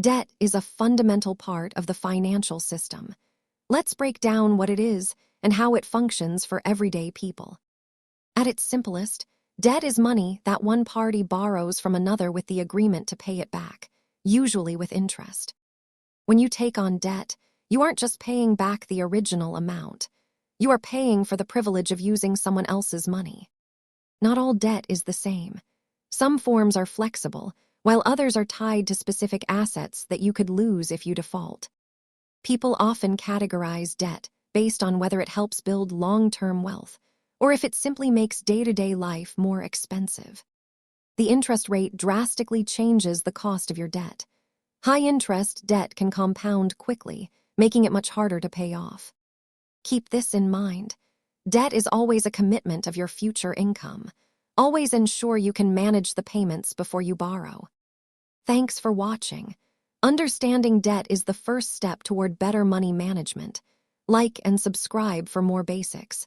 Debt is a fundamental part of the financial system. Let's break down what it is and how it functions for everyday people. At its simplest, debt is money that one party borrows from another with the agreement to pay it back, usually with interest. When you take on debt, you aren't just paying back the original amount. You are paying for the privilege of using someone else's money. Not all debt is the same. Some forms are flexible, while others are tied to specific assets that you could lose if you default. People often categorize debt based on whether it helps build long-term wealth or if it simply makes day-to-day life more expensive. The interest rate drastically changes the cost of your debt. High-interest debt can compound quickly, making it much harder to pay off. Keep this in mind. Debt is always a commitment of your future income. Always ensure you can manage the payments before you borrow. Thanks for watching. Understanding debt is the first step toward better money management. Like and subscribe for more basics.